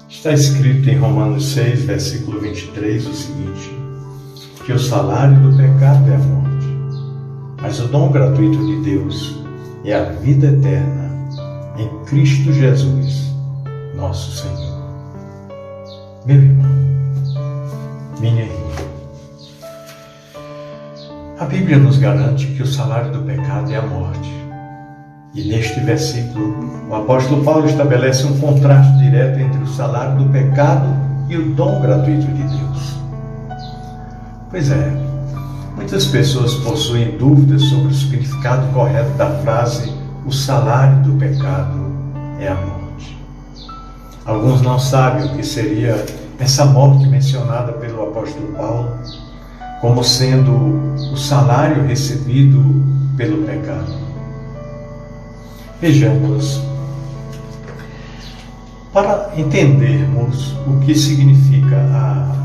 Está escrito em Romanos 6, versículo 23, o seguinte: que o salário do pecado é a morte, mas o dom gratuito de Deus é a vida eterna em Cristo Jesus, nosso Senhor. Meu irmão, minha irmã, a Bíblia nos garante que o salário do pecado é a morte. E neste versículo, o apóstolo Paulo estabelece um contraste direto entre o salário do pecado e o dom gratuito de Deus. Pois é, muitas pessoas possuem dúvidas sobre o significado correto da frase "o salário do pecado é a morte". Alguns não sabem o que seria essa morte mencionada pelo apóstolo Paulo como sendo o salário recebido pelo pecado. Vejamos, para entendermos o que significa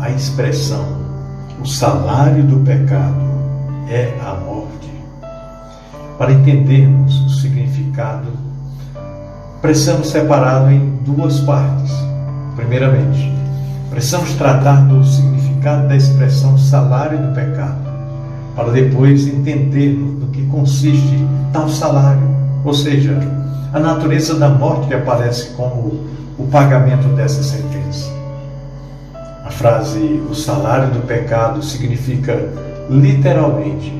a expressão "o salário do pecado é a morte", para entendermos o significado, precisamos separá-lo em duas partes. Primeiramente, precisamos tratar do significado da expressão "salário do pecado", para depois entendermos no que consiste tal salário, ou seja, a natureza da morte que aparece como o pagamento dessa sentença. A frase "o salário do pecado" significa literalmente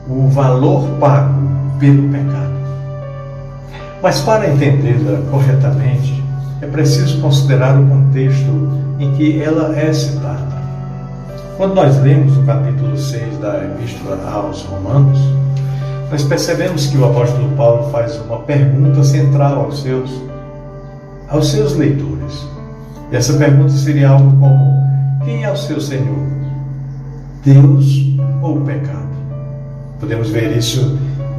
o valor pago pelo pecado. Mas para entendê-la corretamente, é preciso considerar o contexto em que ela é citada. Quando nós lemos o capítulo 6 da Epístola aos Romanos, nós percebemos que o apóstolo Paulo faz uma pergunta central aos seus leitores. E essa pergunta seria algo como: quem é o seu Senhor? Deus ou o pecado? Podemos ver isso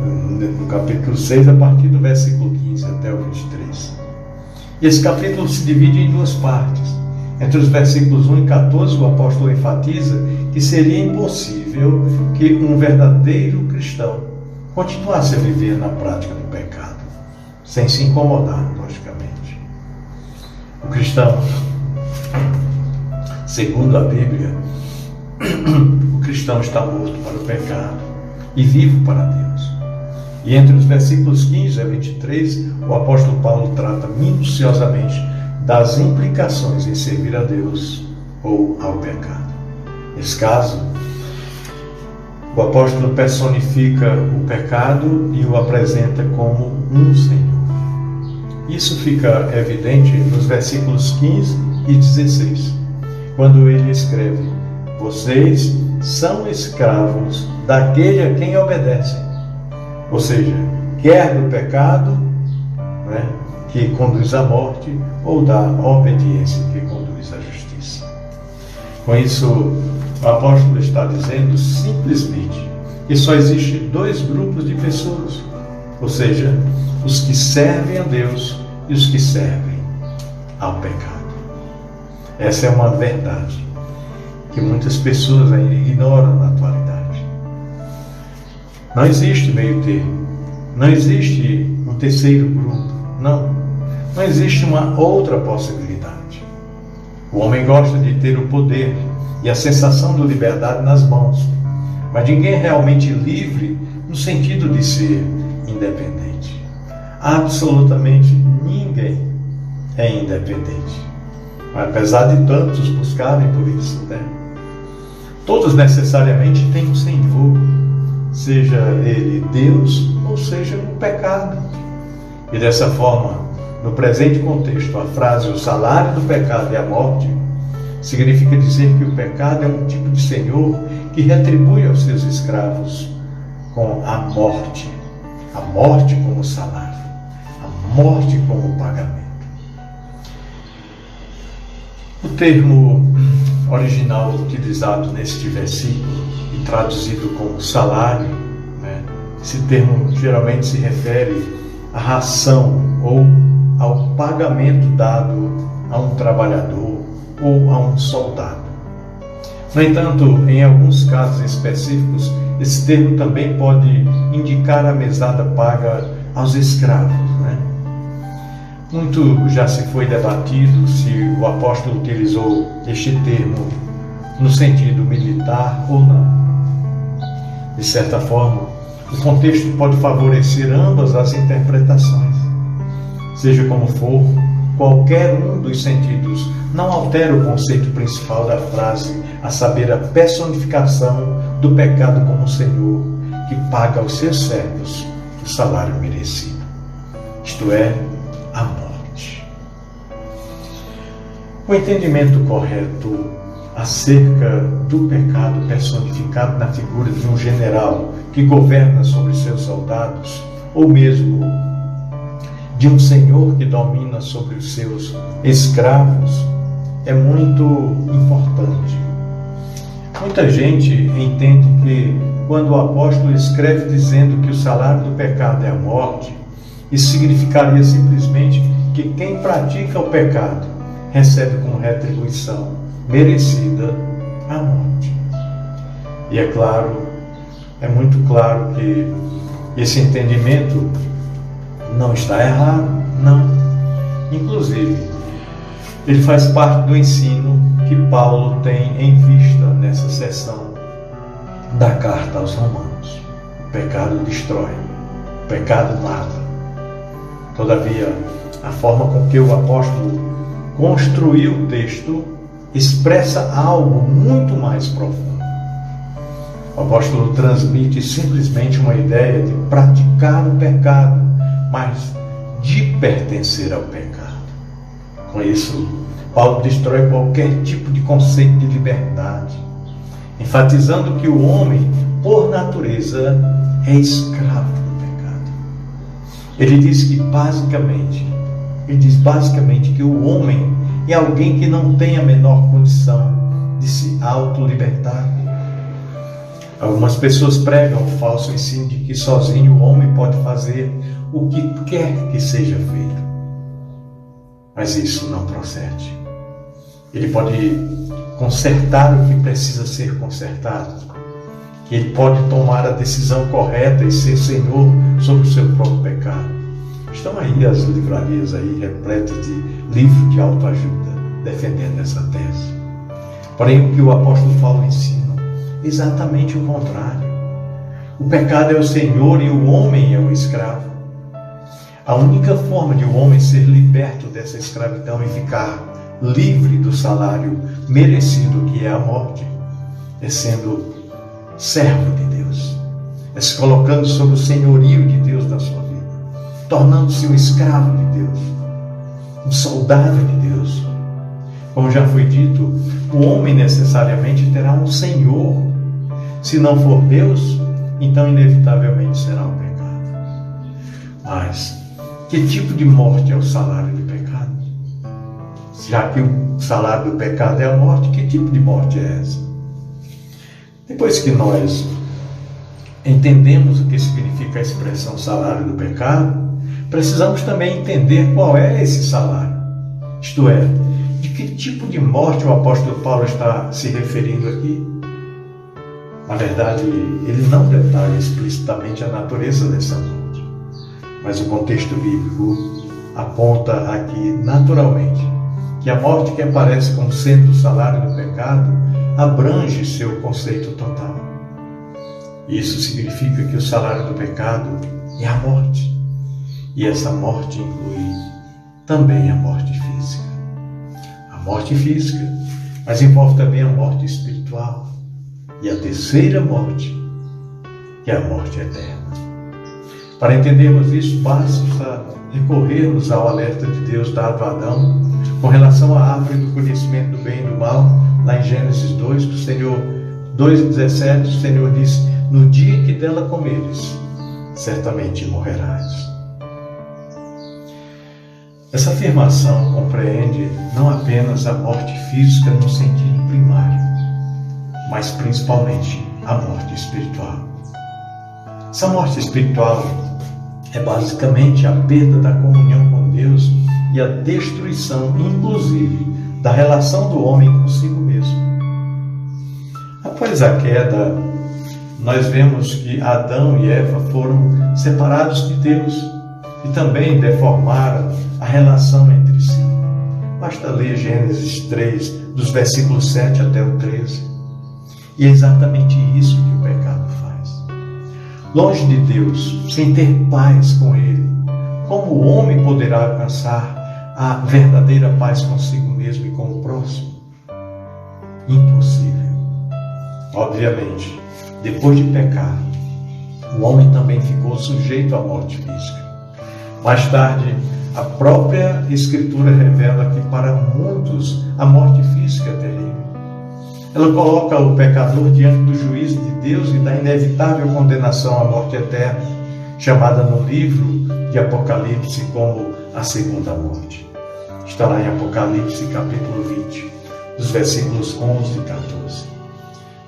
no capítulo 6, a partir do versículo 15 até o 23. E esse capítulo se divide em duas partes. Entre os versículos 1 e 14, o apóstolo enfatiza que seria impossível que um verdadeiro cristão continuasse a viver na prática do pecado, sem se incomodar, logicamente. O cristão, segundo a Bíblia, o cristão está morto para o pecado e vivo para Deus. E entre os versículos 15 a 23, o apóstolo Paulo trata minuciosamente das implicações em servir a Deus ou ao pecado. Nesse caso, o apóstolo personifica o pecado e o apresenta como um Senhor. Isso fica evidente nos versículos 15 e 16, quando ele escreve: vocês são escravos daquele a quem obedecem. Ou seja, quer do pecado, que conduz à morte, ou da obediência que conduz à justiça. Com isso, o apóstolo está dizendo simplesmente que só existem dois grupos de pessoas, ou seja, os que servem a Deus e os que servem ao pecado. Essa é uma verdade que muitas pessoas ainda ignoram na atualidade. Não existe meio termo, não existe um terceiro grupo, não existe uma outra possibilidade. O homem gosta de ter o poder e a sensação de liberdade nas mãos, mas ninguém é realmente livre no sentido de ser independente. Absolutamente ninguém é independente, apesar de tantos buscarem por isso, Todos necessariamente têm um Senhor, seja ele Deus ou seja o pecado. E dessa forma, no presente contexto, a frase "o salário do pecado é a morte" significa dizer que o pecado é um tipo de senhor que retribui aos seus escravos com a morte como salário, a morte como pagamento. O termo original utilizado neste versículo e traduzido como salário, esse termo geralmente se refere à ração ou ao pagamento dado a um trabalhador ou a um soldado. No entanto, em alguns casos específicos, esse termo também pode indicar a mesada paga aos escravos, Muito já se foi debatido se o apóstolo utilizou este termo no sentido militar ou não. De certa forma, o contexto pode favorecer ambas as interpretações. Seja como for, qualquer um dos sentidos não altera o conceito principal da frase, a saber, a personificação do pecado como Senhor, que paga aos seus servos o salário merecido, isto é, a morte. O entendimento correto acerca do pecado personificado na figura de um general que governa sobre seus soldados, ou mesmo de um senhor que domina sobre os seus escravos, é muito importante. Muita gente entende que quando o apóstolo escreve dizendo que o salário do pecado é a morte, isso significaria simplesmente que quem pratica o pecado recebe como retribuição merecida a morte. E é claro, é muito claro que esse entendimento não está errado, não. Inclusive, ele faz parte do ensino que Paulo tem em vista nessa seção da carta aos Romanos. O pecado destrói, o pecado mata. Todavia, a forma com que o apóstolo construiu o texto expressa algo muito mais profundo. O apóstolo transmite simplesmente uma ideia de praticar o pecado, mas de pertencer ao pecado. Com isso, Paulo destrói qualquer tipo de conceito de liberdade, enfatizando que o homem, por natureza, é escravo do pecado. Ele diz basicamente que o homem é alguém que não tem a menor condição de se autolibertar. Algumas pessoas pregam o falso ensino de que sozinho o homem pode fazer o que quer que seja feito. Mas isso não procede. Ele pode consertar o que precisa ser consertado. Que ele pode tomar a decisão correta e ser senhor sobre o seu próprio pecado. Estão aí as livrarias aí repletas de livros de autoajuda defendendo essa tese. Porém, o que o apóstolo Paulo ensina é exatamente o contrário. O pecado é o senhor e o homem é o escravo. A única forma de o homem ser liberto dessa escravidão e ficar livre do salário merecido que é a morte é sendo servo de Deus, é se colocando sob o senhorio de Deus na sua vida, tornando-se um escravo de Deus, um soldado de Deus. Como já foi dito, o homem necessariamente terá um senhor. Se não for Deus, então inevitavelmente será o pecado. Mas que tipo de morte é o salário do pecado? Já que o salário do pecado é a morte, que tipo de morte é essa? Depois que nós entendemos o que significa a expressão salário do pecado, precisamos também entender qual é esse salário. Isto é, de que tipo de morte o apóstolo Paulo está se referindo aqui? Na verdade, ele não detalha explicitamente a natureza dessa morte, mas o contexto bíblico aponta aqui naturalmente que a morte que aparece como sendo o salário do pecado abrange seu conceito total. Isso significa que o salário do pecado é a morte, e essa morte inclui também a morte física. A morte física, mas envolve também a morte espiritual e a terceira morte, que é a morte eterna. Para entendermos isso, basta recorrermos ao alerta de Deus dado a Adão com relação à árvore do conhecimento do bem e do mal, lá em Gênesis 2, que o Senhor 2,17, o Senhor disse: no dia que dela comeres, certamente morrerás. Essa afirmação compreende não apenas a morte física no sentido primário, mas principalmente a morte espiritual. Essa morte espiritual é basicamente a perda da comunhão com Deus e a destruição, inclusive, da relação do homem consigo mesmo. Após a queda, nós vemos que Adão e Eva foram separados de Deus. e também deformaram a relação entre si. Basta ler Gênesis 3, dos versículos 7 até o 13. E é exatamente isso que o pecado faz. Longe de Deus, sem ter paz com Ele, como o homem poderá alcançar a verdadeira paz consigo mesmo e com o próximo? Impossível. Obviamente, depois de pecar, o homem também ficou sujeito à morte física. Mais tarde, a própria Escritura revela que para muitos a morte física é terrível. Ela coloca o pecador diante do juízo de Deus e da inevitável condenação à morte eterna, chamada no livro de Apocalipse como a segunda morte. Está lá em Apocalipse capítulo 20, dos versículos 11 e 14.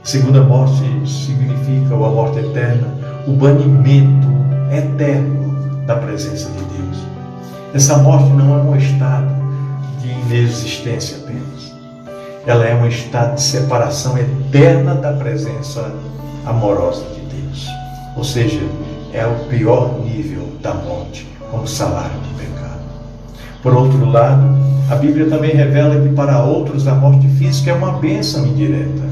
A segunda morte significa a morte eterna, o banimento eterno da presença de Deus. Essa morte não é um estado de inexistência apenas. Ela é um estado de separação eterna da presença amorosa de Deus. Ou seja, é o pior nível da morte, como salário do pecado. Por outro lado, a Bíblia também revela que para outros a morte física é uma bênção indireta.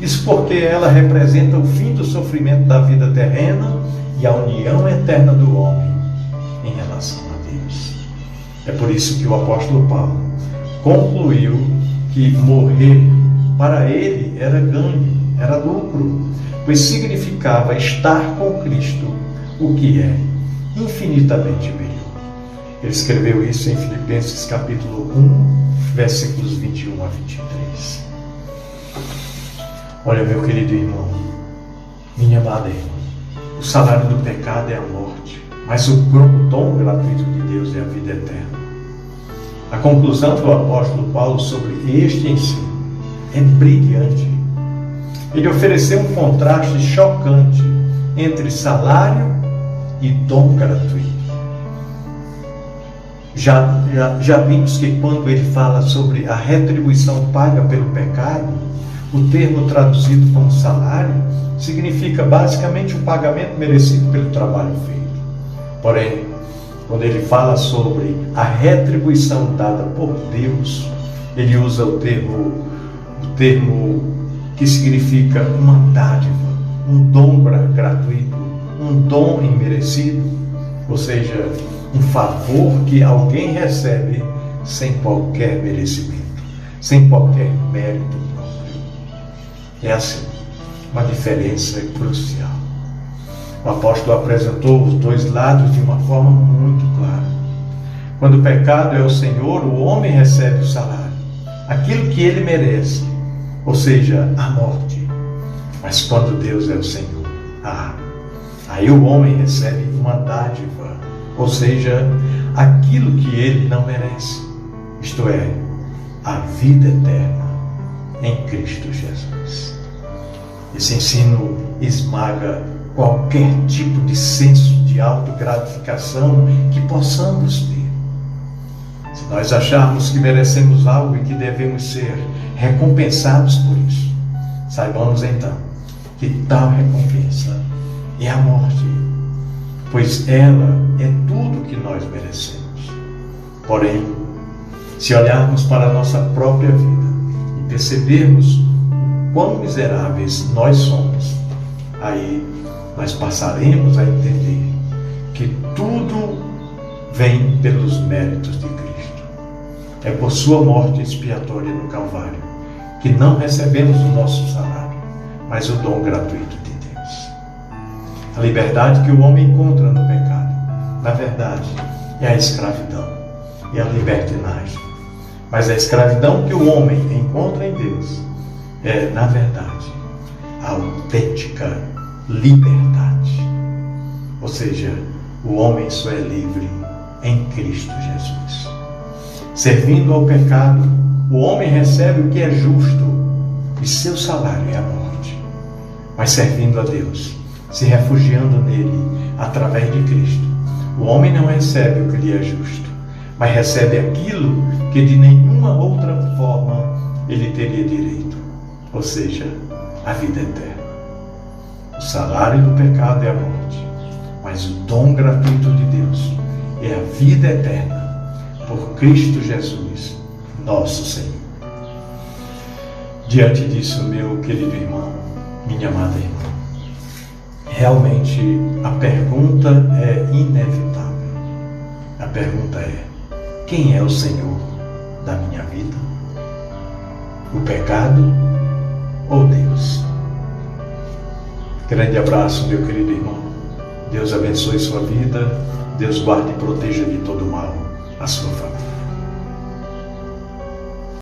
Isso porque ela representa o fim do sofrimento da vida terrena e a união eterna do homem em relação a Deus. É por isso que o apóstolo Paulo concluiu que morrer para ele era ganho, era lucro, pois significava estar com Cristo, o que é infinitamente melhor. Ele escreveu isso em Filipenses capítulo 1, versículos 21 a 23. Olha, meu querido irmão, minha amada irmã, o salário do pecado é a morte, mas o dom gratuito de Deus é a vida eterna. A conclusão do apóstolo Paulo sobre este ensino é brilhante. Ele ofereceu um contraste chocante entre salário e dom gratuito. Já vimos que quando ele fala sobre a retribuição paga pelo pecado, o termo traduzido como salário significa basicamente o pagamento merecido pelo trabalho feito. Porém, quando ele fala sobre a retribuição dada por Deus, ele usa o termo que significa uma dádiva, um dom gratuito, um dom imerecido, ou seja, um favor que alguém recebe sem qualquer merecimento, sem qualquer mérito próprio. É assim, uma diferença crucial. O apóstolo apresentou os dois lados de uma forma muito clara. Quando o pecado é o Senhor, o homem recebe o salário, aquilo que ele merece, ou seja, a morte. Mas quando Deus é o Senhor, aí o homem recebe uma dádiva, ou seja, aquilo que ele não merece, isto é, a vida eterna em Cristo Jesus. Esse ensino esmaga qualquer tipo de senso de autogratificação que possamos ter. Se nós acharmos que merecemos algo e que devemos ser recompensados por isso, saibamos então que tal recompensa é a morte, pois ela é tudo que nós merecemos. Porém, se olharmos para a nossa própria vida e percebermos o quão miseráveis nós somos, aí nós passaremos a entender que tudo vem pelos méritos de Cristo. É por sua morte expiatória no Calvário que não recebemos o nosso salário, mas o dom gratuito de Deus. A liberdade que o homem encontra no pecado, na verdade, é a escravidão e a libertinagem. Mas a escravidão que o homem encontra em Deus é, na verdade, a autêntica liberdade. Ou seja, o homem só é livre em Cristo Jesus. Servindo ao pecado, o homem recebe o que é justo e seu salário é a morte. Mas servindo a Deus, se refugiando nele através de Cristo, o homem não recebe o que lhe é justo, mas recebe aquilo que de nenhuma outra forma ele teria direito, ou seja, a vida eterna. O salário do pecado é a morte, mas o dom gratuito de Deus é a vida eterna por Cristo Jesus, nosso Senhor. Diante disso, meu querido irmão, minha amada irmã, realmente a pergunta é inevitável. A pergunta é: quem é o Senhor da minha vida? O pecado ou Deus? Grande abraço, meu querido irmão. Deus abençoe sua vida. Deus guarde e proteja de todo mal a sua família.